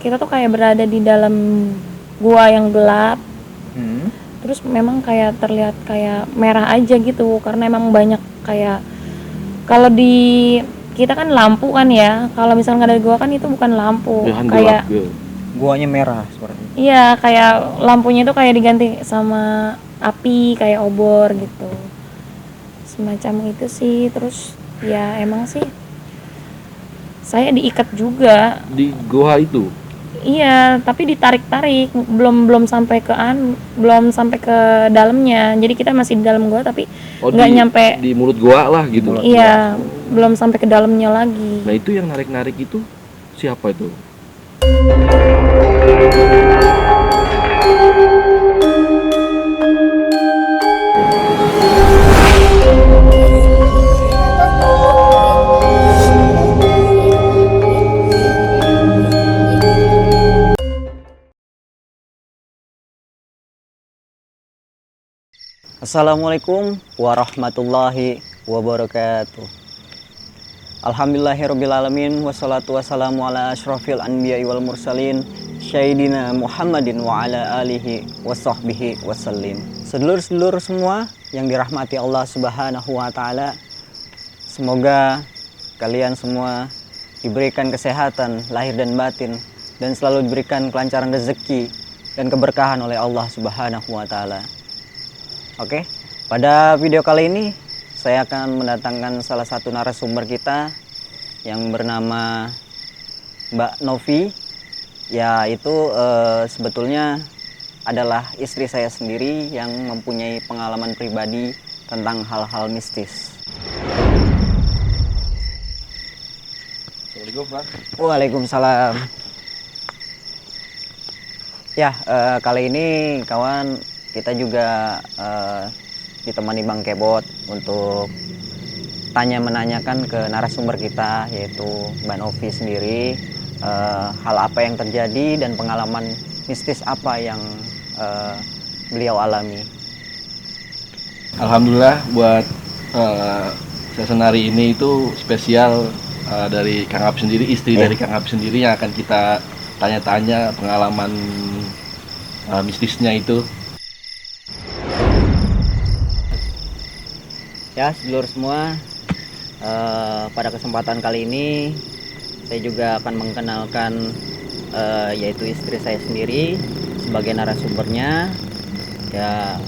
kita tuh kayak berada di dalam gua yang gelap. Terus memang kayak terlihat kayak merah aja gitu karena emang banyak kayak, kalau di kita kan lampu kan ya, kalau misalnya dari gua kan itu bukan lampu, Ya kan kayak gelap. Guanya merah seperti itu. iya kayak lampunya tuh kayak diganti sama api kayak obor gitu, semacam itu sih. Terus ya emang sih saya diikat juga. Di goa itu. Iya, tapi ditarik-tarik, belum sampai ke belum sampai ke dalamnya. Jadi kita masih di dalam gua tapi nggak nyampe. Di mulut goa lah gitu. Iya, belum sampai ke dalamnya lagi. Nah itu yang narik-narik itu siapa itu? Assalamualaikum warahmatullahi wabarakatuh. Alhamdulillahirrabbilalamin. Wassalatu wassalamu ala ashrafil anbiya'i wal mursalin Sayyidina Muhammadin wa ala alihi wa sahbihi wasallim. Sedulur-sedulur semua yang dirahmati Allah subhanahu wa ta'ala, semoga kalian semua diberikan kesehatan lahir dan batin, dan selalu diberikan kelancaran rezeki dan keberkahan oleh Allah subhanahu wa ta'ala. Oke, pada video kali ini saya akan mendatangkan salah satu narasumber kita yang bernama Mbak Novi. Ya, itu sebetulnya adalah istri saya sendiri yang mempunyai pengalaman pribadi tentang hal-hal mistis. Assalamualaikum Pak. Waalaikumsalam. Ya, kali ini kawan, kita juga ditemani Bang Kebot untuk menanyakan ke narasumber kita, yaitu Mbak Novi sendiri, hal apa yang terjadi dan pengalaman mistis apa yang beliau alami. Alhamdulillah buat season hari ini itu spesial dari Kang Ab sendiri, istri dari Kang Ab sendiri yang akan kita tanya-tanya pengalaman mistisnya itu. Ya, sedulur semua, pada kesempatan kali ini saya juga akan mengenalkan yaitu istri saya sendiri sebagai narasumbernya. Ya,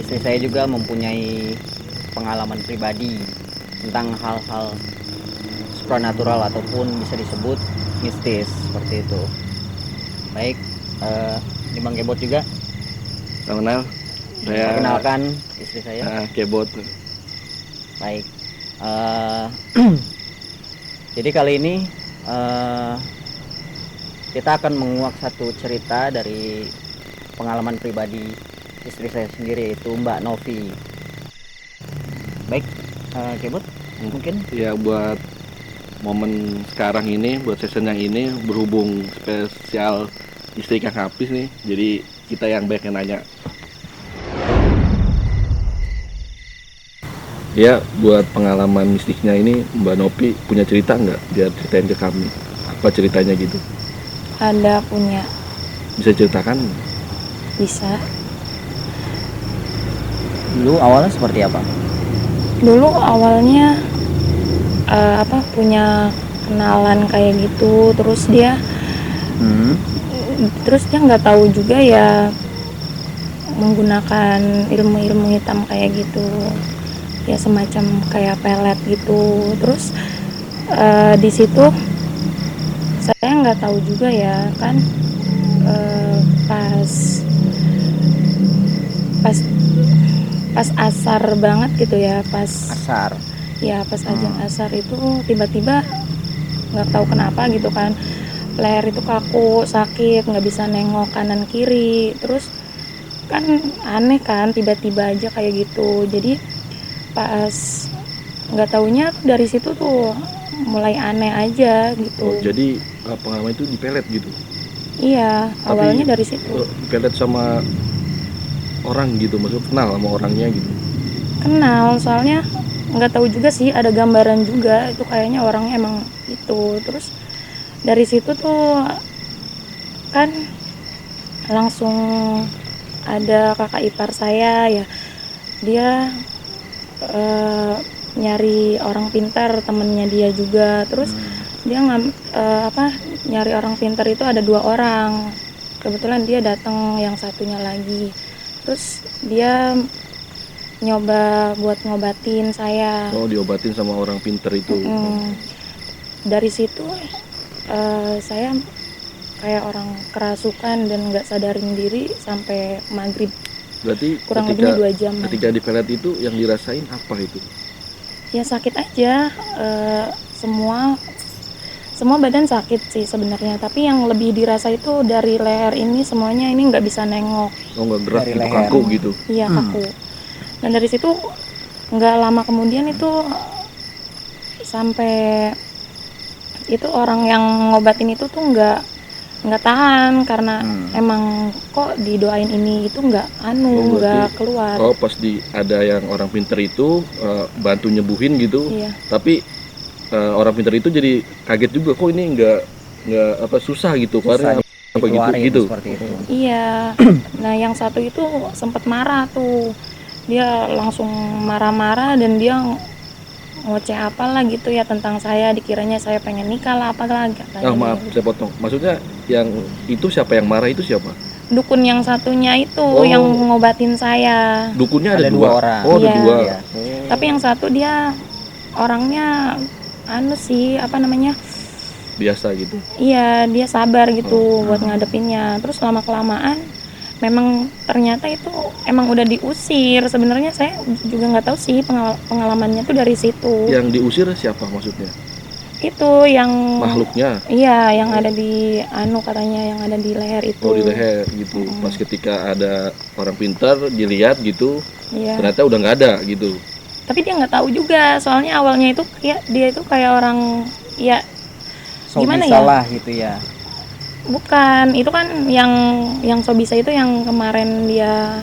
istri saya juga mempunyai pengalaman pribadi tentang hal-hal supranatural ataupun bisa disebut mistis seperti itu. Baik, ini Bang Kebot juga. Kenal? Saya Perkenalkan istri saya. Kebot. Baik. Jadi kali ini kita akan menguak satu cerita dari pengalaman pribadi istri saya sendiri, yaitu Mbak Novi. Baik, Kebot, mungkin Ya buat momen sekarang ini, buat season yang ini berhubung spesial istri Kang Hafiz nih, jadi kita yang banyak yang nanya. Ya, buat pengalaman mistisnya ini Mbak Novi punya cerita nggak? Biar ceritain ke kami. Apa ceritanya gitu? Ada punya. Bisa ceritakan? Bisa. dulu awalnya seperti apa? Dulu awalnya punya kenalan kayak gitu, terus dia nggak tahu juga ya menggunakan ilmu-ilmu hitam kayak gitu, ya semacam kayak pelet gitu. Terus di situ saya nggak tahu juga ya kan, pas asar banget gitu ya, pas azan asar itu tiba-tiba nggak tahu kenapa gitu kan, leher itu kaku, sakit, nggak bisa nengok kanan kiri. Terus kan aneh kan, tiba-tiba aja kayak gitu. Jadi pas nggak taunya dari situ tuh mulai aneh aja gitu. Oh, jadi pengalaman itu dipelet gitu? Iya, awalnya dari situ. Dipelet sama orang gitu, maksudnya kenal sama orangnya gitu? Kenal, soalnya nggak tahu juga sih, ada gambaran juga itu kayaknya orangnya emang itu. Terus dari situ tuh kan langsung ada kakak ipar saya ya, dia nyari orang pintar, temennya dia juga. Terus dia nyari orang pintar itu ada 2 orang, kebetulan dia datang yang satunya lagi. Terus dia nyoba buat ngobatin saya. Oh, diobatin sama orang pinter itu. Dari situ saya kayak orang kerasukan dan nggak sadarin diri sampai maghrib. Berarti kurang lebihnya 2 jam. Ketika dipelet itu yang dirasain apa itu? Ya sakit aja, semua badan sakit sih sebenarnya, tapi yang lebih dirasa itu dari leher ini semuanya ini nggak bisa nengok. Oh, nggak gerak Dari gitu, leher. kaku gitu. Iya, kaku. Dan dari situ nggak lama kemudian itu sampai itu orang yang ngobatin itu tuh nggak tahan karena emang kok didoain ini itu nggak berarti- keluar. Oh, pas ada yang orang pinter itu bantu nyembuhin gitu. Iya. Tapi orang pinter itu jadi kaget juga, kok ini nggak susah gitu keluarnya apa gitu. Seperti itu. Iya. Nah, yang satu itu sempat marah tuh. Dia langsung marah-marah dan dia ngoceh apalah gitu ya tentang saya, dikiranya saya pengen nikah lah apalah katanya. Maaf, saya potong. Maksudnya yang itu siapa yang marah itu siapa? Dukun yang satunya itu Oh. yang ngobatin saya. Dukunnya ada Ada 2 dua orang. Oh, ada Iya. 2. Iya. Tapi yang satu dia orangnya Biasa gitu. iya, dia sabar gitu buat ngadepinnya. Terus lama kelamaan memang ternyata itu emang udah diusir. Sebenarnya saya juga nggak tahu sih pengalamannya tuh dari situ. Yang diusir siapa maksudnya? Itu yang Makhluknya. iya, yang ada di katanya yang ada di leher itu. Oh, di leher gitu. Pas ketika ada orang pintar dilihat gitu, Iya. ternyata udah nggak ada gitu. Tapi dia nggak tahu juga, soalnya awalnya itu dia itu kayak orang ya gimana ya? Salah gitu ya. Bukan, itu kan yang Sobisa itu yang kemarin dia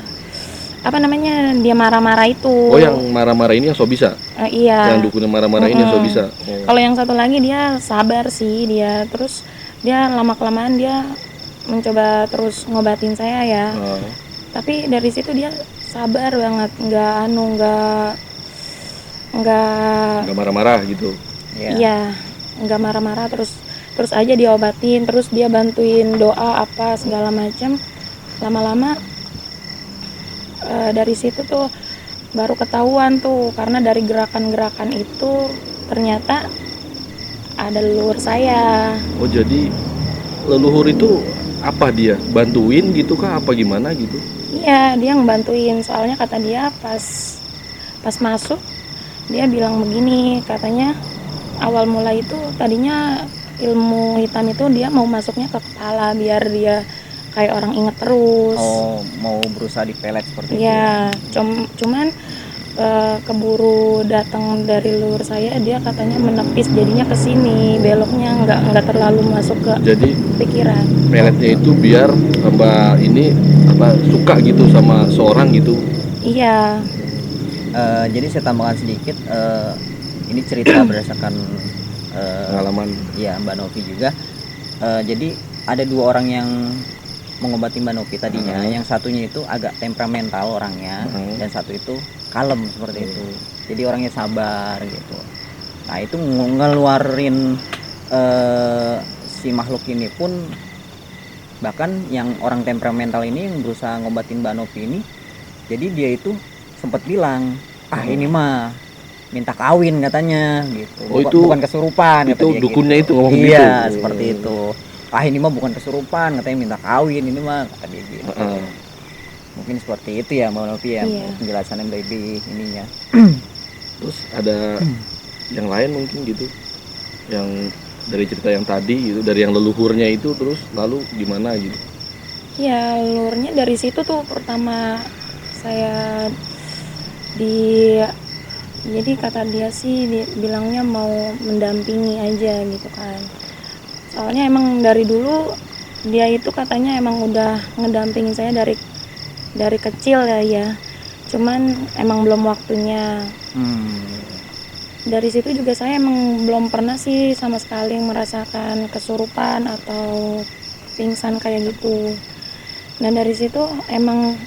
dia marah-marah itu. Oh, yang marah-marah ini yang Sobisa. Iya. Yang dukunnya marah-marah ini yang Sobisa. Oh. Kalau yang satu lagi dia sabar sih dia, terus dia lama kelamaan dia mencoba terus ngobatin saya ya. Tapi dari situ dia sabar banget, nggak marah-marah gitu. Iya, nggak marah-marah, terus aja diobatin, terus dia bantuin doa apa segala macam. Lama-lama dari situ tuh baru ketahuan tuh, karena dari gerakan-gerakan itu ternyata ada leluhur saya. Oh, jadi leluhur itu apa dia? Bantuin gitu kah? Apa gimana gitu? Iya, dia ngebantuin, soalnya kata dia pas masuk dia bilang begini, katanya awal mula itu tadinya ilmu hitam itu dia mau masuknya ke kepala biar dia kayak orang inget terus. Oh, mau berusaha dipelet seperti itu. Iya, cuman keburu datang dari leluhur saya, dia katanya menepis jadinya ke sini, beloknya nggak terlalu masuk ke Jadi pikiran. peletnya itu biar Mbak ini suka gitu sama seorang gitu. Iya. Jadi saya tambahkan sedikit, ini cerita berdasarkan Pengalaman. ya Mbak Novi juga. Jadi ada 2 orang yang mengobati Mbak Novi tadinya. Yang satunya itu agak temperamental orangnya, dan satu itu kalem seperti itu. Jadi orangnya sabar gitu. Nah, itu ngeluarin si makhluk ini pun, bahkan yang orang temperamental ini yang berusaha ngobatin Mbak Novi ini, jadi dia itu sempat bilang, ini mah minta kawin katanya gitu. Oh, itu bukan kesurupan kata itu dia dukunnya gitu. itu ngomong gitu. Iya, seperti itu. Ini mah bukan kesurupan, katanya minta kawin ini mah, kata dia gitu. Mungkin seperti itu ya Mbak Novi ya, Iya. penjelasannya baby ininya. Terus ada yang lain mungkin gitu, yang dari cerita yang tadi gitu, dari yang leluhurnya itu, terus lalu gimana gitu? Ya, leluhurnya dari situ tuh pertama saya jadi kata dia sih bilangnya mau mendampingi aja gitu kan. Soalnya emang dari dulu dia itu katanya emang udah ngedampingin saya dari kecil ya. Cuman emang belum waktunya. Dari situ juga saya emang belum pernah sih sama sekali merasakan kesurupan atau pingsan kayak gitu. Nah dari situ emang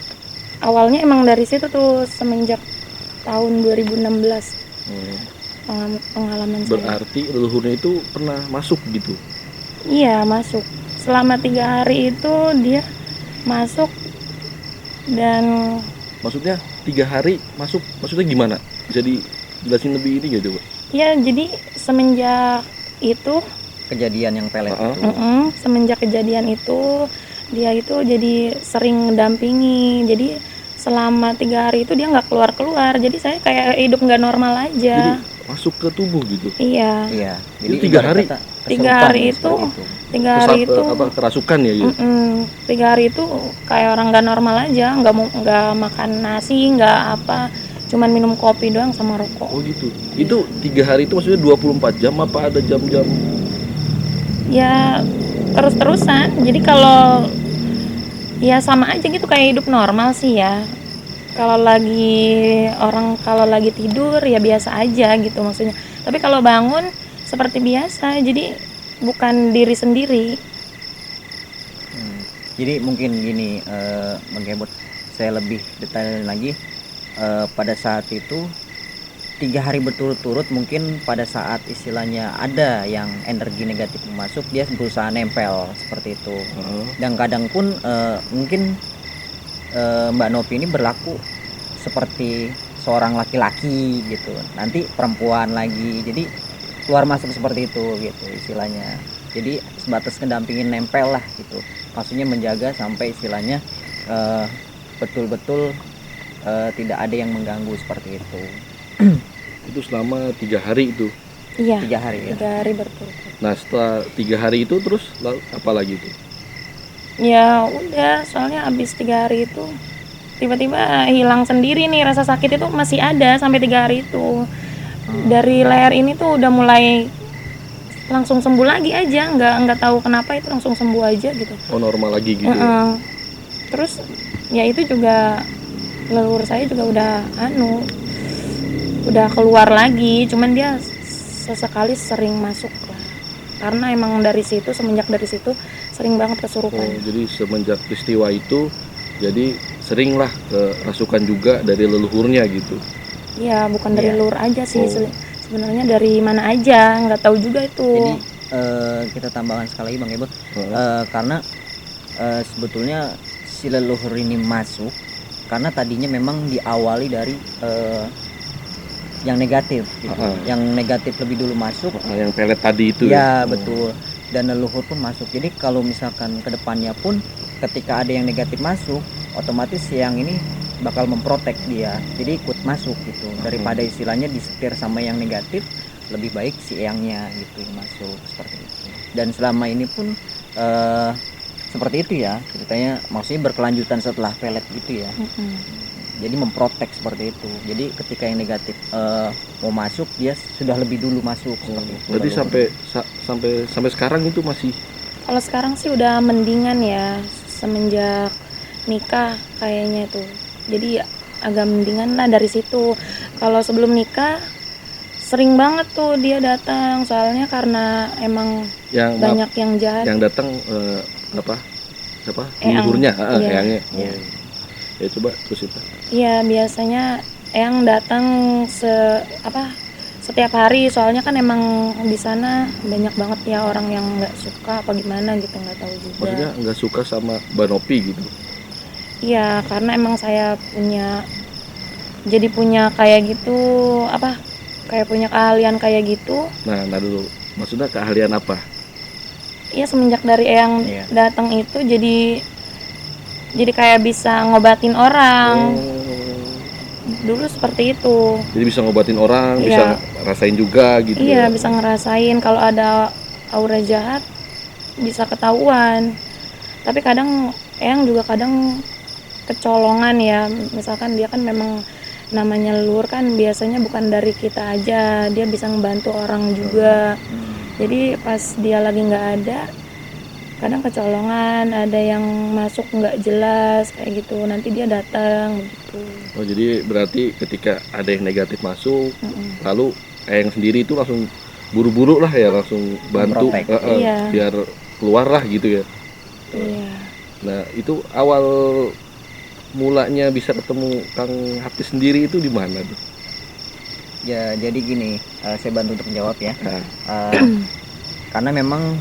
awalnya emang dari situ tuh semenjak tahun 2016 pengalaman saya. Berarti leluhurnya itu pernah masuk gitu? Iya masuk. Selama 3 hari itu dia masuk dan Maksudnya 3 hari masuk, maksudnya gimana? Bisa dijelasin lebih ini gak coba? ya jadi semenjak itu Kejadian yang pelet itu. semenjak kejadian itu dia itu jadi sering mendampingi. Jadi selama 3 hari itu dia nggak keluar, jadi saya kayak hidup nggak normal aja. Jadi masuk ke tubuh gitu? Iya. Iya. Jadi 3 hari? 3 hari itu 3 hari itu kerasukan ya gitu? 3 hari itu kayak orang nggak normal aja, nggak makan nasi, nggak apa, cuman minum kopi doang sama rokok. Oh gitu. Itu 3 hari itu maksudnya 24 jam apa ada jam-jam? Ya terus-terusan. Jadi kalau ya sama aja gitu kayak hidup normal sih ya. Kalau lagi tidur ya biasa aja gitu maksudnya. Tapi kalau bangun seperti biasa, jadi bukan diri sendiri. Jadi mungkin gini, Bang Kebot, saya lebih detail lagi. Pada saat itu 3 hari berturut-turut, mungkin pada saat istilahnya ada yang energi negatif masuk, dia berusaha nempel seperti itu. Dan kadang pun mungkin Mbak Novi ini berlaku seperti seorang laki-laki gitu, nanti perempuan lagi, jadi keluar masuk seperti itu gitu istilahnya. Jadi sebatas ngedampingin nempel lah gitu, maksudnya menjaga sampai istilahnya betul-betul tidak ada yang mengganggu seperti itu. Itu selama 3 hari itu? Iya. 3 hari ya. 3 hari berturut-turut. Nah setelah 3 hari itu terus apa lagi tuh? Ya udah, soalnya abis 3 hari itu tiba-tiba hilang sendiri nih, rasa sakit itu masih ada sampai 3 hari itu. Dari leher ini tuh udah mulai langsung sembuh lagi aja, nggak tahu kenapa itu langsung sembuh aja gitu. Oh normal lagi gitu? Terus ya itu juga leluhur saya juga udah keluar lagi, cuman dia sesekali sering masuk lah. Karena emang semenjak dari situ sering banget kesurupan. Oh, jadi semenjak peristiwa itu jadi seringlah kerasukan juga dari leluhurnya gitu? Iya, bukan dari leluhur aja sih, Oh. sebenarnya dari mana aja, nggak tahu juga itu. Jadi kita tambahkan sekali lagi Bang Ebot, karena sebetulnya si leluhur ini masuk karena tadinya memang diawali dari yang negatif gitu. Yang negatif lebih dulu masuk, yang pelet tadi itu ya betul, dan leluhur pun masuk. Jadi kalau misalkan kedepannya pun ketika ada yang negatif masuk, otomatis yang ini bakal memprotek dia, jadi ikut masuk gitu, daripada istilahnya disetir sama yang negatif, lebih baik si eyangnya gitu yang masuk seperti itu. Dan selama ini pun seperti itu ya ceritanya, maksudnya berkelanjutan setelah pelet gitu ya. Jadi memprotek seperti itu. Jadi ketika yang negatif mau masuk, dia sudah lebih dulu masuk seperti itu. Berarti sampai sekarang itu masih? Kalau sekarang sih udah mendingan ya, semenjak nikah kayaknya tuh. Jadi agak mendingan lah dari situ. Kalau sebelum nikah sering banget tuh dia datang, soalnya karena emang banyak yang jahat. Yang datang siapa? Leluhurnya, eyangnya. Iya. Ya coba terus itu. Iya, biasanya eyang datang setiap hari, soalnya kan emang di sana banyak banget ya orang yang nggak suka apa gimana gitu, nggak tahu juga. Maksudnya nggak suka sama Mbak Novi gitu? Iya, karena emang saya punya kayak gitu, kayak punya keahlian kayak gitu. Nah dulu, maksudnya keahlian apa? Iya, semenjak dari eyang datang itu jadi kayak bisa ngobatin orang. Dulu seperti itu. Jadi bisa ngobatin orang, bisa rasain juga gitu. Iya, bisa ngerasain kalau ada aura jahat, bisa ketahuan. Tapi kadang eyang juga kadang kecolongan ya, misalkan dia kan memang namanya leluhur kan biasanya bukan dari kita aja, dia bisa ngebantu orang juga. Jadi pas dia lagi nggak ada, kadang kecolongan, ada yang masuk nggak jelas kayak gitu, nanti dia datang gitu. Oh, jadi berarti ketika ada yang negatif masuk, lalu eyang sendiri itu langsung buru-buru lah ya, langsung bantu biar keluar lah gitu ya. Iya. Nah itu awal mulanya bisa ketemu Kang Hafiz sendiri itu di mana tuh? Ya jadi gini, saya bantu untuk menjawab ya. Nah, Karena memang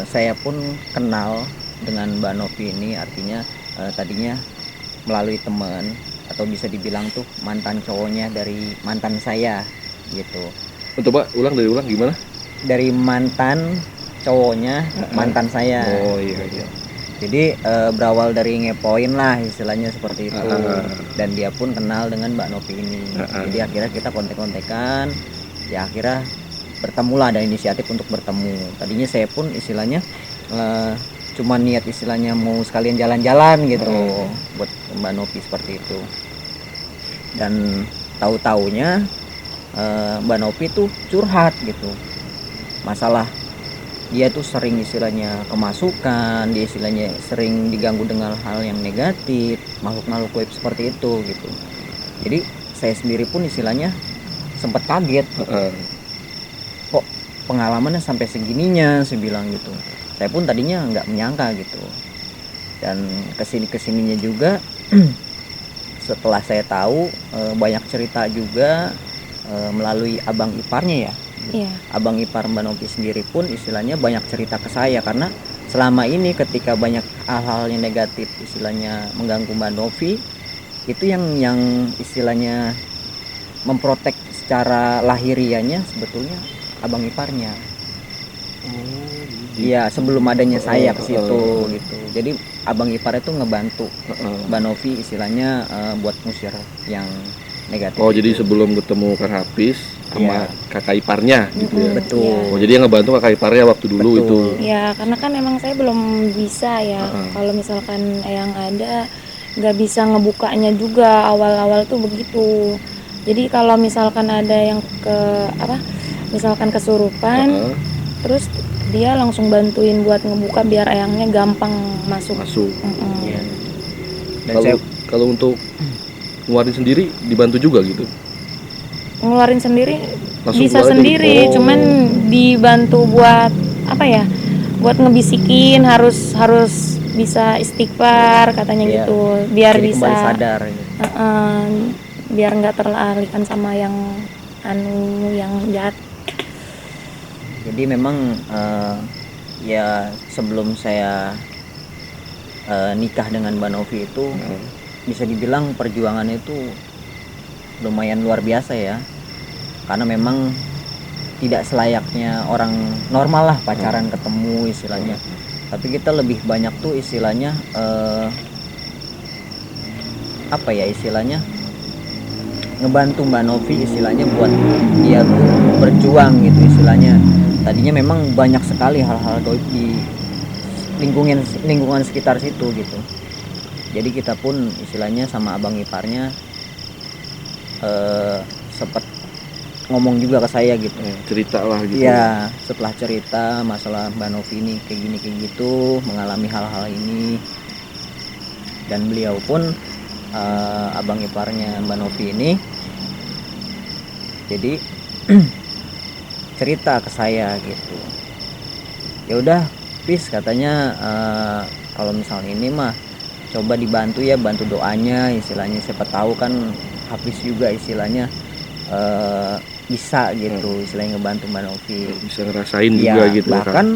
saya pun kenal dengan Mbak Novi ini, artinya tadinya melalui teman, atau bisa dibilang tuh mantan cowoknya dari mantan saya gitu. coba ulang gimana? Dari mantan cowoknya mantan saya. Oh iya iya. Jadi berawal dari ngepoin lah istilahnya seperti itu. Dan dia pun kenal dengan Mbak Novi ini. Jadi akhirnya kita kontek-kontekan. Ya akhirnya bertemulah, ada inisiatif untuk bertemu. Tadinya saya pun istilahnya cuma niat istilahnya mau sekalian jalan-jalan gitu buat Mbak Novi seperti itu. Dan tahu-taunya Mbak Novi tuh curhat gitu, masalah dia tuh sering istilahnya kemasukan, dia istilahnya sering diganggu dengan hal yang negatif, makhluk-makhluk gaib seperti itu gitu. Jadi saya sendiri pun istilahnya sempat kaget, kok pengalamannya sampai segininya, saya bilang gitu. Saya pun tadinya nggak menyangka gitu. Dan kesininya juga setelah saya tahu banyak cerita juga melalui abang iparnya ya. Iya. Abang ipar Mbak Novi sendiri pun istilahnya banyak cerita ke saya, karena selama ini ketika banyak hal-hal yang negatif istilahnya mengganggu Mbak Novi, itu yang istilahnya memprotek secara lahirianya sebetulnya abang iparnya. Iya, sebelum adanya saya ke situ gitu. Jadi abang ipar itu ngebantu Mbak Novi istilahnya buat ngusir yang negatif. Oh, jadi sebelum ketemu Kang Hafiz sama kakak iparnya gitu ya. Betul. Oh, jadi yang ngebantu kakak iparnya waktu dulu itu. Ya, karena kan emang saya belum bisa ya. Kalau misalkan yang ada nggak bisa ngebukanya juga, awal-awal tuh begitu. Jadi kalau misalkan ada yang misalkan kesurupan, terus dia langsung bantuin buat ngebuka biar eyangnya gampang masuk. Ya. Dan kalau untuk ngeluarin sendiri dibantu juga gitu. Ngeluarin sendiri Langsung bisa keluar aja sendiri, gitu. cuman dibantu buat buat ngebisikin, harus bisa istighfar katanya gitu, biar jadi bisa kembali sadar gitu. Biar nggak teralihkan sama yang jahat. Jadi memang ya sebelum saya nikah dengan Mbak Novi itu bisa dibilang perjuangannya itu lumayan luar biasa ya, karena memang tidak selayaknya orang normal lah pacaran ketemu istilahnya, tapi kita lebih banyak tuh istilahnya istilahnya ngebantu Mbak Novi istilahnya buat dia tuh berjuang gitu istilahnya. Tadinya memang banyak sekali hal-hal gaib di lingkungan sekitar situ gitu. Jadi kita pun istilahnya sama abang iparnya sempat ngomong juga ke saya gitu. Cerita lah gitu. Iya, setelah cerita masalah Mbak Novi ini kayak gini kayak gitu, mengalami hal-hal ini. Dan beliau pun abang iparnya Mbak Novi ini jadi cerita ke saya gitu. Ya udah, Pis katanya kalau misalnya ini mah coba dibantu ya, bantu doanya istilahnya, siapa tahu kan Hafiz juga istilahnya bisa gitu istilahnya ngebantu Mbak Novi, bisa ngerasain juga gitu. Bahkan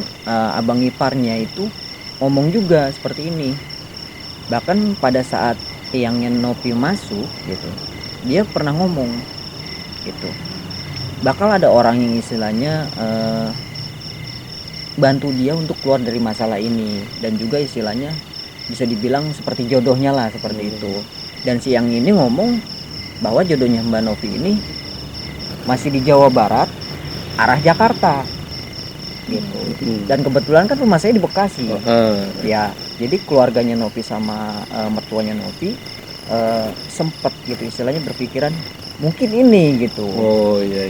abang iparnya itu ngomong juga seperti ini. Bahkan pada saat eyangnya Novi masuk gitu, dia pernah ngomong gitu, bakal ada orang yang istilahnya bantu dia untuk keluar dari masalah ini, dan juga istilahnya bisa dibilang seperti jodohnya lah seperti itu. Dan si yang ini ngomong bahwa jodohnya Mbak Novi ini masih di Jawa Barat arah Jakarta gitu. Dan kebetulan kan rumah saya di Bekasi ya, jadi keluarganya Novi sama mertuanya Novi sempat gitu istilahnya berpikiran mungkin ini gitu.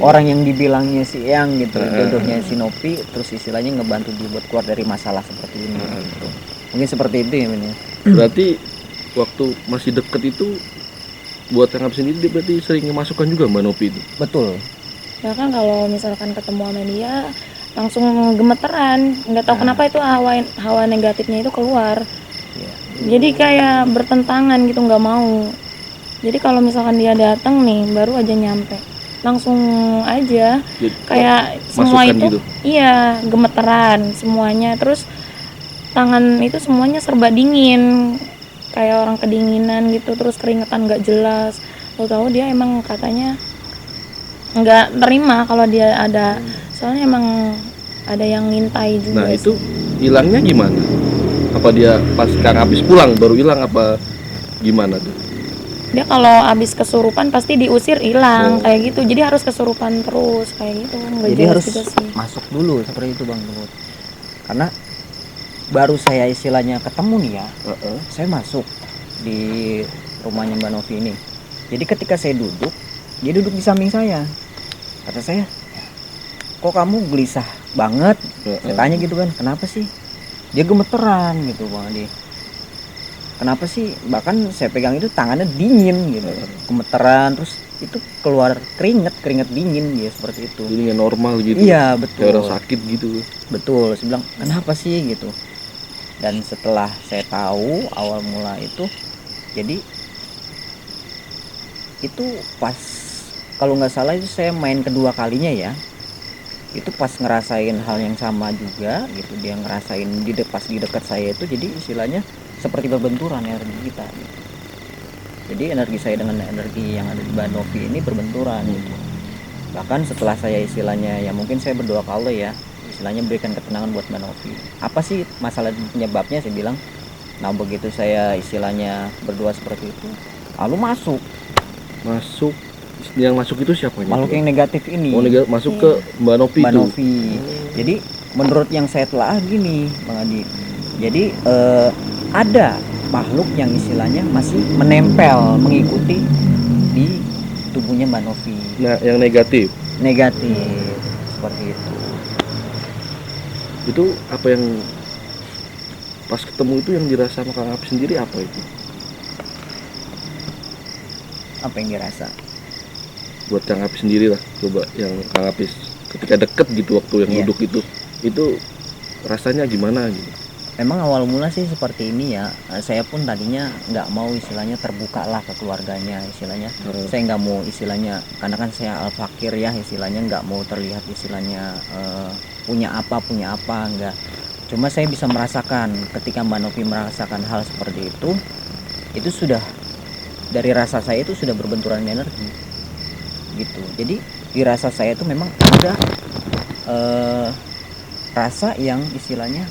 Orang yang dibilangnya si Eyang gitu, jodohnya si Novi, terus istilahnya ngebantu dia buat keluar dari masalah seperti ini gitu. Mungkin seperti itu ya Min. Berarti waktu masih deket itu buat Kang Hafiz sendiri dia berarti sering memasukkan juga Mbak Novi itu. Betul. Bahkan kalau misalkan ketemu sama dia, langsung gemeteran, nggak tahu kenapa itu hawa negatifnya itu keluar. Iya. Jadi kayak bertentangan gitu, nggak mau. Jadi kalau misalkan dia datang nih baru aja nyampe, langsung aja Jadi, kayak semua masukkan itu gitu. iya gemeteran semuanya, terus tangan itu semuanya serba dingin kayak orang kedinginan gitu, terus keringetan nggak jelas. Tahu-tahu dia emang katanya nggak terima kalau dia ada, soalnya emang ada yang ngintai juga. Nah itu hilangnya gimana? Apa dia pas Kang Apis pulang baru hilang apa gimana tuh? Dia kalau habis kesurupan pasti diusir hilang Oh. kayak gitu, jadi harus kesurupan terus kayak gitu, nggak Jadi jelas harus juga sih. masuk dulu seperti itu Bang Luhut. Karena baru saya istilahnya ketemu nih ya, saya masuk di rumahnya Mbak Novi ini. Jadi ketika saya duduk, dia duduk di samping saya. Kata saya, kok kamu gelisah banget? Saya tanya gitu kan, kenapa sih? Dia gemeteran gitu Bang Adi. Kenapa sih? Bahkan saya pegang itu tangannya dingin gitu, gemeteran, terus itu keluar keringet dingin dia seperti itu. Jadi nggak normal gitu. Iya betul. Kayak orang sakit gitu. Betul. Saya bilang kenapa sih gitu. Dan setelah saya tahu awal mula itu, jadi itu pas kalau nggak salah itu saya main kedua kalinya ya. Itu pas ngerasain hal yang sama juga gitu, dia ngerasain pas di dekat saya itu, jadi istilahnya seperti berbenturan energi kita gitu. Jadi energi saya dengan energi yang ada di Mbak Novi ini berbenturan gitu. Bahkan setelah saya istilahnya ya mungkin saya berdoa ke Allah ya, istilahnya berikan ketenangan buat Mbak Novi. Apa sih masalah penyebabnya, saya bilang. Nah begitu saya istilahnya berdoa seperti itu, lalu masuk yang masuk itu siapa? makhluk yang negatif ini. Oh, masuk ke Mbak Novi Mbak itu. Novi. Jadi menurut yang saya telah gini Bang Adi, jadi ada makhluk yang istilahnya masih menempel mengikuti di tubuhnya Mbak Novi. Nah, yang negatif Seperti itu. Itu apa yang pas ketemu itu yang dirasa sama Kang Apis sendiri apa itu? Apa yang dirasa? Buat Kang Apis sendiri lah, coba yang Kang Apis ketika deket gitu waktu yang duduk itu rasanya gimana gitu? Memang awal mula sih seperti ini ya. Saya pun tadinya nggak mau istilahnya terbuka lah ke keluarganya istilahnya. Saya nggak mau istilahnya, karena kan saya al-fakir ya istilahnya, nggak mau terlihat istilahnya punya apa nggak. Cuma saya bisa merasakan ketika Mbak Novi merasakan hal seperti itu sudah dari rasa saya itu sudah berbenturan energi gitu. Jadi di rasa saya itu memang ada rasa yang istilahnya,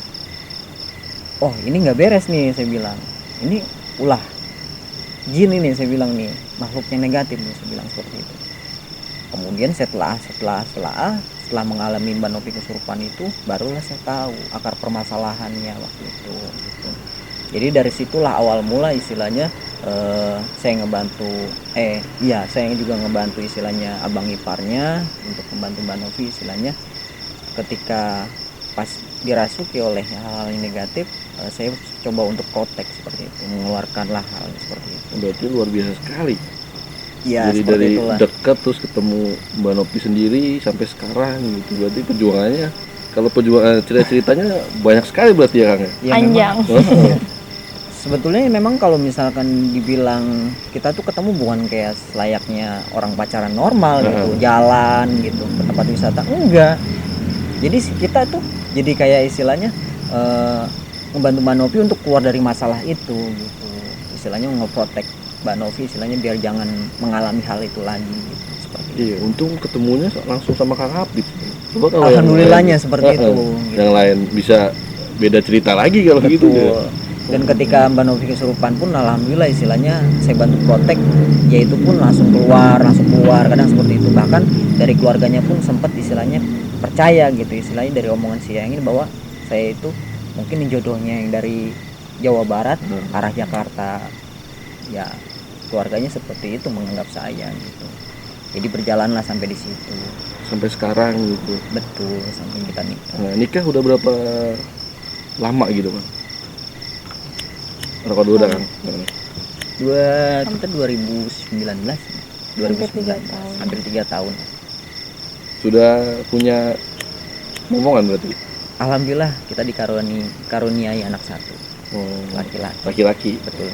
oh ini nggak beres nih, saya bilang ini ulah jin ini, saya bilang nih makhluk yang negatif nih, saya bilang seperti itu. Kemudian setelah mengalami Mbak Novi kesurupan itu, barulah saya tahu akar permasalahannya waktu itu gitu. Jadi dari situlah awal mula istilahnya saya juga ngebantu istilahnya abang iparnya untuk membantu Mbak Novi istilahnya. Ketika pas dirasuki oleh hal-hal yang negatif, saya coba untuk protek seperti itu, mengeluarkanlah hal seperti itu. Berarti luar biasa sekali. Ya, jadi dari itulah. Dekat terus ketemu Mbak Novi sendiri sampai sekarang gitu. Berarti perjuangannya, kalau perjuangan ceritanya banyak sekali berarti ya Kang ya? Panjang. Sebetulnya memang kalau misalkan dibilang kita tuh ketemu bukan kayak layaknya orang pacaran normal gitu, jalan gitu ke tempat wisata, enggak. Jadi kita tuh jadi kayak istilahnya membantu Mbak Novi untuk keluar dari masalah itu gitu. Istilahnya ngeprotek Mbak Novi istilahnya biar jangan mengalami hal itu lagi gitu, seperti iya, itu. Untung ketemunya langsung sama Kang Apis. Coba kalau alhamdulillahnya seperti itu. Gitu. Yang lain bisa beda cerita lagi kalau gitu. Dan ketika Mbak Novi kesurupan pun alhamdulillah istilahnya saya bantu protek, yaitu pun langsung keluar kadang seperti itu. Bahkan dari keluarganya pun sempat istilahnya percaya gitu istilahnya dari omongan si yang ini bahwa saya itu mungkin jodohnya yang dari Jawa Barat arah Jakarta. Ya keluarganya seperti itu menganggap saya gitu. Jadi berjalanlah sampai di situ. Sampai sekarang gitu. Betul, sampai kita nikah. Nah, nikah udah berapa lama gitu Bang? Berapa udah Kang? Kita 2019. Hampir 3 tahun. Hampir 3 tahun. Sudah punya momongan berarti. Alhamdulillah kita dikaruniai anak satu, laki-laki. Betul.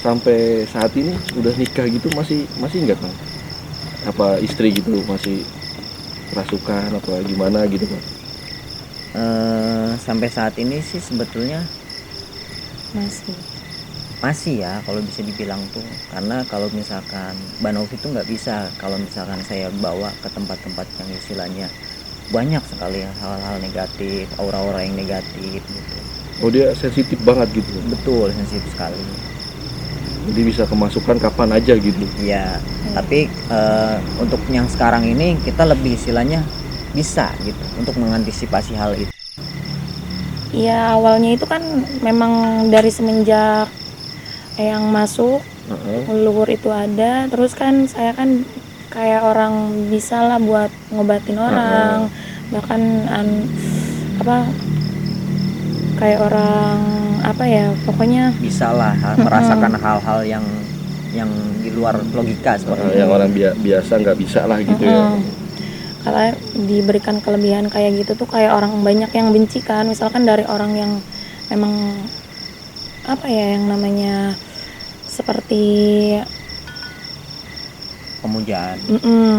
Sampai saat ini udah nikah gitu masih enggak Kang? Apa istri gitu masih kerasukan apa gimana gitu Kang? Sampai saat ini sih sebetulnya masih ya kalau bisa dibilang tuh, karena kalau misalkan Mbak Novi tuh nggak bisa kalau misalkan saya bawa ke tempat-tempat yang istilahnya banyak sekali hal-hal negatif, aura-aura yang negatif gitu. Oh dia sensitif banget gitu? Betul, sensitif sekali. Jadi bisa kemasukan kapan aja gitu? Iya, tapi untuk yang sekarang ini kita lebih istilahnya bisa gitu untuk mengantisipasi hal itu. Iya, awalnya itu kan memang dari semenjak yang masuk leluhur itu ada, terus kan saya kan kayak orang bisa lah buat ngobatin orang, bahkan kayak orang apa ya, pokoknya bisa lah merasakan hal-hal yang di luar logika seperti yang orang biasa nggak bisa lah gitu ya. Kalau diberikan kelebihan kayak gitu tuh kayak orang banyak yang benci kan, misalkan dari orang yang memang apa ya yang namanya seperti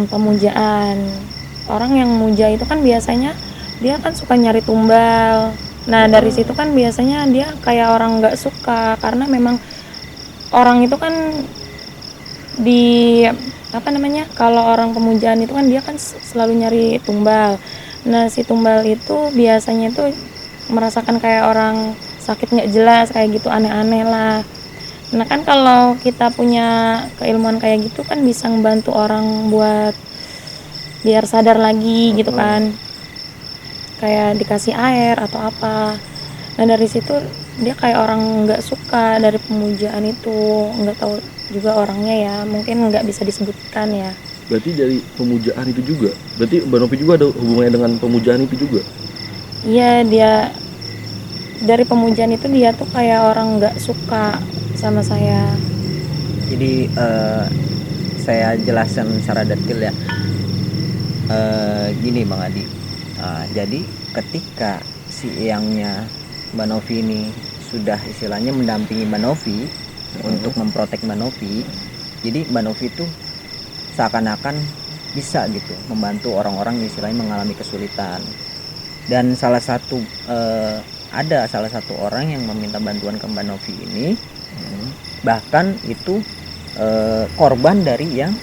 pemujaan. Orang yang muja itu kan biasanya dia kan suka nyari tumbal. Nah dari situ kan biasanya dia kayak orang nggak suka, karena memang orang itu kan di kalau orang pemujaan itu kan dia kan selalu nyari tumbal. Nah si tumbal itu biasanya tuh merasakan kayak orang sakit nggak jelas kayak gitu, aneh-aneh lah. Nah kan kalau kita punya keilmuan kayak gitu kan bisa membantu orang buat biar sadar lagi gitu kan, kayak dikasih air atau apa. Nah dari situ dia kayak orang nggak suka dari pemujaan itu, nggak tahu juga orangnya ya, mungkin nggak bisa disebutkan ya. Berarti dari pemujaan itu juga, berarti Mbak Novi juga ada hubungannya dengan pemujaan itu juga? Iya, dia dari pemujaan itu dia tuh kayak orang nggak suka sama saya. Jadi saya jelaskan secara detail ya. Gini Bang Adi, jadi ketika si eyangnya Mbak Novi ini sudah istilahnya mendampingi Mbak Novi untuk memprotek Mbak Novi, jadi Mbak Novi itu seakan-akan bisa gitu membantu orang-orang yang istilahnya mengalami kesulitan. Dan ada salah satu orang yang meminta bantuan ke Mbak Novi ini, bahkan itu korban dari yang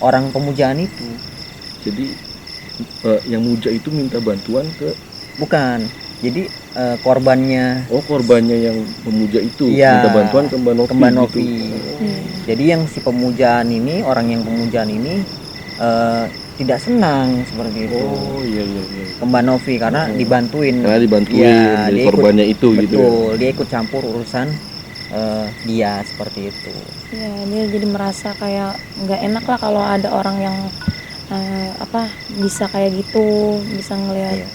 orang pemujaan itu. Jadi yang muja itu minta bantuan ke? Bukan, jadi korbannya. Oh korbannya yang pemuja itu ya, minta bantuan ke Mbak Novi. Gitu. Jadi yang si pemujaan ini, orang yang pemujaan ini tidak senang seperti itu. Oh iya. Ke Mbak Novi karena dibantuin. Karena dibantuin dari korbannya itu. Betul, gitu. Betul, dia ikut campur urusan dia seperti itu. Ya dia jadi merasa kayak nggak enak lah kalau ada orang yang bisa kayak gitu, bisa ngelihat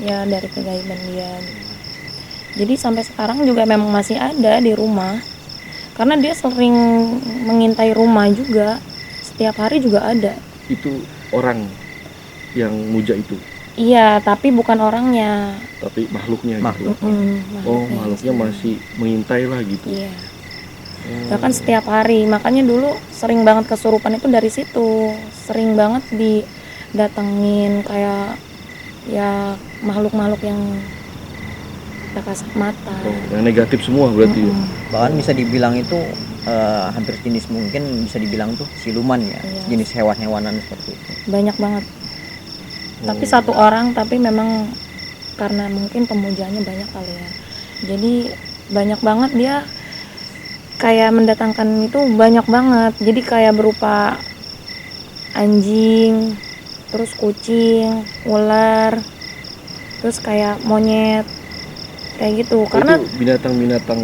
ya dari kegaiban dia. Jadi sampai sekarang juga memang masih ada di rumah, karena dia sering mengintai rumah juga, setiap hari juga ada. Itu orang yang muja itu? Iya, tapi bukan orangnya, tapi makhluknya. Makhluknya masih mengintai lah gitu. Iya. Bahkan setiap hari, makanya dulu sering banget kesurupan itu dari situ, sering banget didatengin kayak ya makhluk-makhluk yang tak kasat mata. Yang negatif semua berarti ya? Bahkan bisa dibilang itu hampir jenis mungkin bisa dibilang tuh siluman ya, jenis hewan-hewanan seperti itu. Banyak banget. Tapi satu orang, tapi memang karena mungkin pemujaannya banyak kali ya. Jadi banyak banget dia kayak mendatangkan itu banyak banget. Jadi kayak berupa anjing, terus kucing, ular, terus kayak monyet, kayak gitu. Karena itu binatang-binatang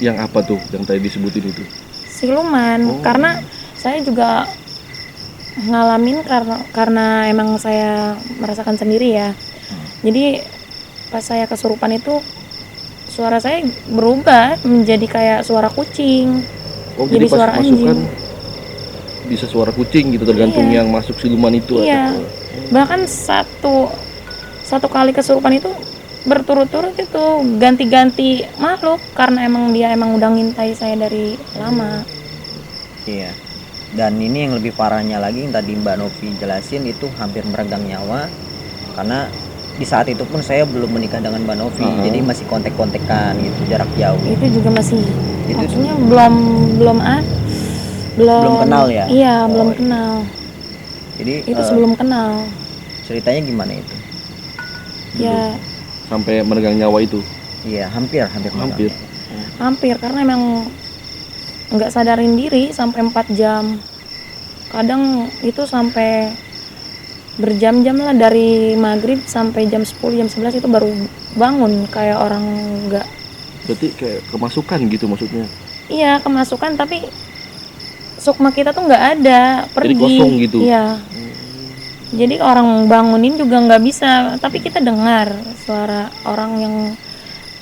yang apa tuh yang tadi disebutin itu? Siluman. Karena saya juga ngalamin karena emang saya merasakan sendiri ya. Jadi pas saya kesurupan itu suara saya berubah menjadi kayak suara kucing. Jadi pas suara masukan anjing. Bisa suara kucing gitu tergantung yang masuk siluman itu. Iya. Bahkan satu kali kesurupan itu berturut-turut itu ganti-ganti makhluk, karena emang dia udah ngintai saya dari lama. Iya. Dan ini yang lebih parahnya lagi yang tadi Mbak Novi jelasin, itu hampir meregang nyawa, karena di saat itu pun saya belum menikah dengan Mbak Novi, jadi masih kontek-kontekan gitu, jarak jauh. Itu juga masih Itu maksudnya belum kenal ya? Iya, Oh, belum iya. kenal. Jadi Itu sebelum kenal. ceritanya gimana itu? Ya Sampai meregang nyawa itu. Iya, hampir Hampir. hampir, karena emang nggak sadarin diri sampai 4 jam. Kadang itu sampai berjam-jam lah, dari maghrib sampai jam 10, jam 11 itu baru bangun kayak orang nggak. Berarti kayak kemasukan gitu maksudnya. Iya, kemasukan, tapi sukma kita tuh nggak ada, pergi. Jadi kosong gitu. Iya. Jadi orang bangunin juga nggak bisa, tapi kita dengar suara orang yang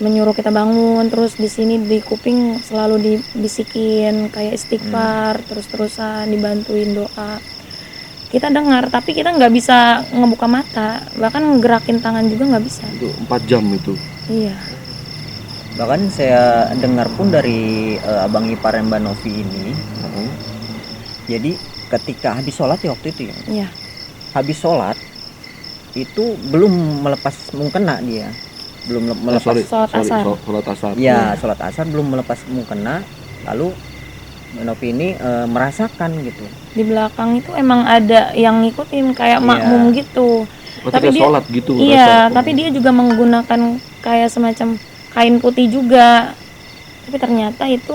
menyuruh kita bangun. Terus di sini di kuping selalu dibisikin kayak istighfar, terus-terusan dibantuin doa. Kita dengar, tapi kita nggak bisa ngebuka mata, bahkan ngerakin tangan juga nggak bisa. Itu 4 jam itu. Iya. Bahkan saya dengar pun dari abang ipar Mbak Novi ini, jadi ketika habis sholat ya waktu itu ya, Iya. habis sholat itu belum melepas mukena, dia belum melepas. Sholat asar. Sholat asar. Ya, sholat asar belum melepas mukena, lalu Mbak Novi ini merasakan gitu. Di belakang itu emang ada yang ngikutin kayak Iya. makmum gitu. Ketika sholat gitu. Iya, tapi dia juga menggunakan kayak semacam kain putih juga. Tapi ternyata itu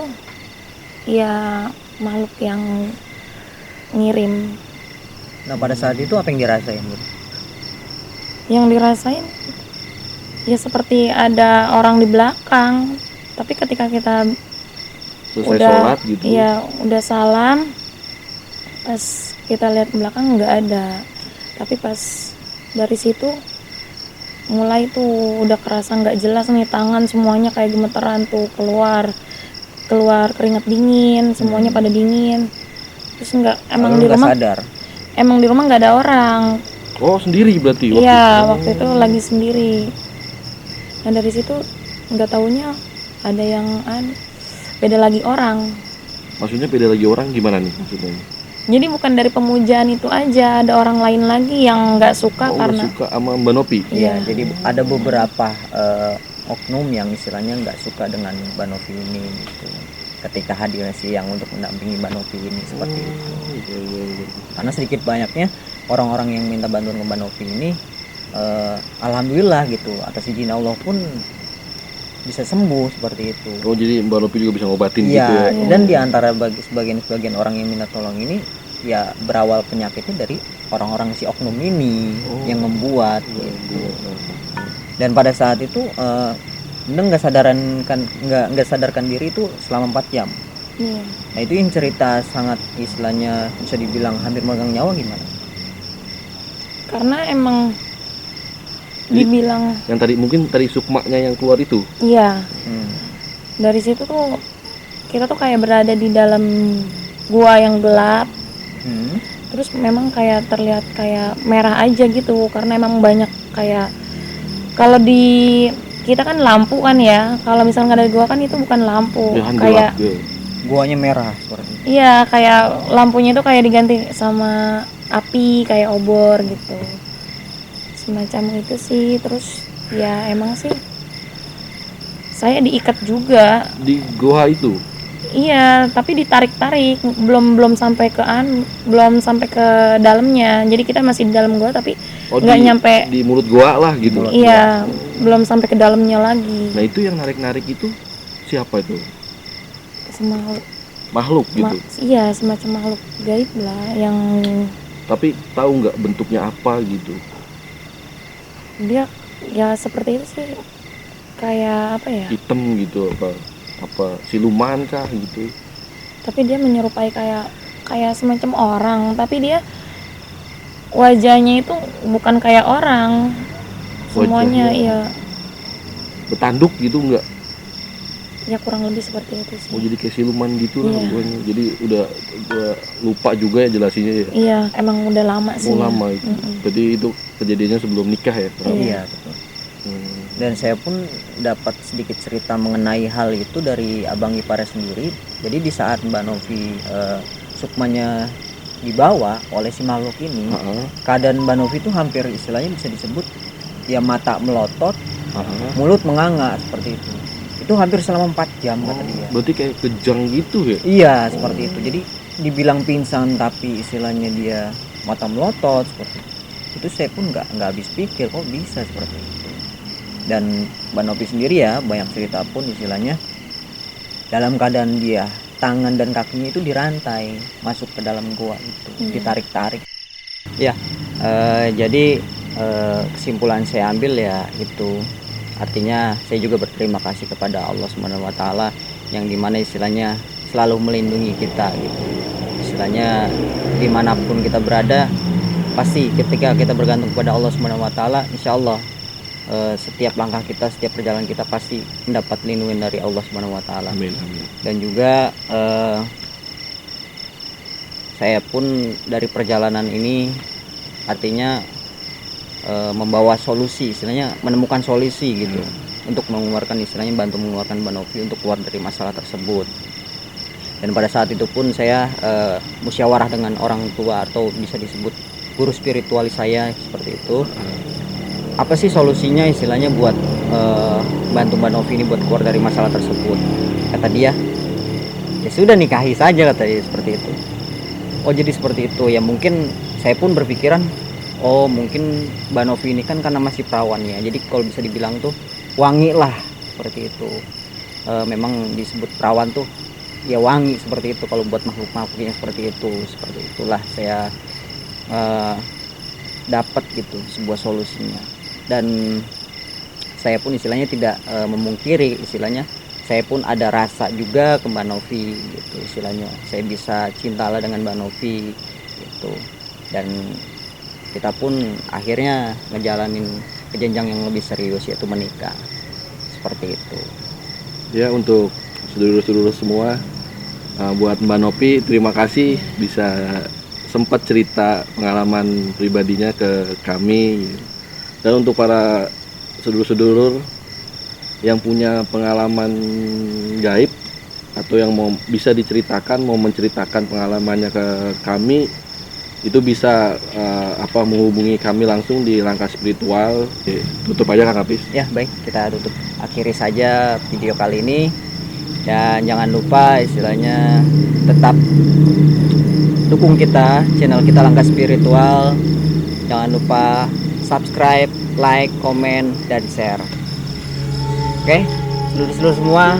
ya makhluk yang ngirim. Nah, pada saat itu apa yang dirasain, Bu? Yang dirasain ya seperti ada orang di belakang. Tapi ketika kita Selesai sholat gitu. iya, udah salam, pas kita lihat ke belakang nggak ada. Tapi pas dari situ mulai tuh udah kerasa nggak jelas nih, tangan semuanya kayak gemeteran tuh, keluar keringat dingin, semuanya pada dingin. Terus emang Lalu di nggak rumah sadar. emang di rumah nggak ada orang. Oh, sendiri berarti Iya, waktu itu lagi sendiri. Nah dari situ nggak taunya ada yang beda lagi orang. Maksudnya beda lagi orang gimana nih maksudnya? Jadi bukan dari pemujaan itu aja, ada orang lain lagi yang nggak suka karena nggak suka sama Mbak Novi. Iya, jadi ada beberapa oknum yang istilahnya nggak suka dengan Mbak Novi ini gitu. Ketika hadirnya siang untuk mendampingi Mbak Novi ini seperti itu. Iya. Karena sedikit banyaknya orang-orang yang minta bantuan ke Mbak Novi ini, alhamdulillah gitu, atas izin Allah pun bisa sembuh seperti itu. Oh, jadi Mbak Novi juga bisa ngobatin Iya, gitu ya? dan di antara sebagian orang yang minta tolong ini, ya berawal penyakitnya dari orang-orang si oknum ini yang membuat gitu. Dan pada saat itu Endang nggak sadarkan diri itu selama 4 jam. iya. Nah itu yang cerita sangat istilahnya bisa dibilang hampir megang nyawa gimana? Karena emang dibilang Yang tadi mungkin tadi sukmanya yang keluar itu. iya. Dari situ tuh kita tuh kayak berada di dalam gua yang gelap. Terus memang kayak terlihat kayak merah aja gitu, karena emang banyak kayak, kalau di kita kan lampu kan ya, kalau misalnya dari gua kan itu bukan lampu, Ya, kan kayak gelap, ya. Guanya merah seperti itu. iya, kayak lampunya itu kayak diganti sama api kayak obor gitu, semacam itu sih. Terus ya emang sih saya diikat juga. Di goa itu. Iya, tapi ditarik-tarik, belum sampai ke dalamnya. Jadi kita masih di dalam gua, tapi nggak nyampe. Di mulut goa lah gitu. Iya, belum sampai ke dalamnya lagi. Nah, itu yang narik-narik itu siapa itu? Makhluk gitu. Iya, semacam makhluk gaib lah yang Tapi tahu nggak bentuknya apa gitu? dia ya seperti itu sih, kayak apa ya? Hitam gitu apa siluman kah gitu? Tapi dia menyerupai kayak semacam orang, tapi dia wajahnya itu bukan kayak orang. Semuanya Wajahnya iya. Bertanduk gitu nggak? Ya kurang lebih seperti itu sih. Oh jadi kayak siluman gitu lah Iya. pokoknya. Jadi udah lupa juga ya jelasinnya ya. Iya, emang udah lama sih. Oh ya. lama itu. Berarti itu kejadiannya sebelum nikah ya? Kurang lebih? Iya, betul. Dan saya pun dapat sedikit cerita mengenai hal itu dari abang ipar sendiri. Jadi di saat Mbak Novi sukmanya dibawa oleh si makhluk ini, keadaan Mbak Novi itu hampir istilahnya bisa disebut ya mata melotot, mulut menganga seperti itu. Itu hampir selama 4 jam kata dia. Berarti kayak kejang gitu ya? Iya, seperti itu. Jadi dibilang pingsan tapi istilahnya dia mata melotot seperti itu. Itu saya pun nggak habis pikir kok bisa seperti itu. Dan Mbak Novi sendiri ya banyak cerita pun istilahnya dalam keadaan dia tangan dan kakinya itu dirantai masuk ke dalam gua itu, ditarik-tarik. Ya, jadi kesimpulan saya ambil ya itu. Artinya saya juga berterima kasih kepada Allah Subhanahu wa taala yang dimana istilahnya selalu melindungi kita gitu. Istilahnya dimanapun kita berada, pasti ketika kita bergantung kepada Allah Subhanahu wa taala, insyaallah setiap langkah kita, setiap perjalanan kita pasti mendapat lindungan dari Allah Subhanahu wa taala. Amin, amin. Dan juga saya pun dari perjalanan ini artinya membawa solusi, istilahnya menemukan solusi gitu untuk mengeluarkan istilahnya bantu mengeluarkan Mbak Novi untuk keluar dari masalah tersebut. Dan pada saat itu pun saya musyawarah dengan orang tua atau bisa disebut guru spiritual saya seperti itu. Apa sih solusinya istilahnya buat bantu Mbak Novi ini buat keluar dari masalah tersebut? Kata dia, ya sudah nikahi saja, kata dia seperti itu. Oh jadi seperti itu ya. Mungkin saya pun berpikiran, oh mungkin Mbak Novi ini kan karena masih perawan ya, jadi kalau bisa dibilang tuh wangi lah seperti itu. Memang disebut perawan tuh ya wangi seperti itu kalau buat makhluk-makhluknya seperti itu. Seperti itulah saya dapat gitu sebuah solusinya. Dan saya pun istilahnya tidak memungkiri istilahnya saya pun ada rasa juga ke Mbak Novi gitu istilahnya. Saya bisa cintalah dengan Mbak Novi gitu. Dan kita pun akhirnya ngejalanin ke jenjang yang lebih serius yaitu menikah. Seperti itu. Ya untuk sedulur-sedulur semua, buat Mbak Novi terima kasih bisa sempat cerita pengalaman pribadinya ke kami. Dan untuk para sedulur-sedulur yang punya pengalaman gaib atau yang mau bisa diceritakan, mau menceritakan pengalamannya ke kami, itu bisa menghubungi kami langsung di Langkah Spiritual. Tutup aja Kang Apis. Ya baik, kita tutup akhiri saja video kali ini. Dan jangan lupa istilahnya tetap dukung kita, channel kita Langkah Spiritual. Jangan lupa subscribe, like, komen, dan share. Oke, seluruh semua,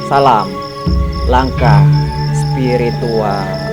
salam Langkah Spiritual.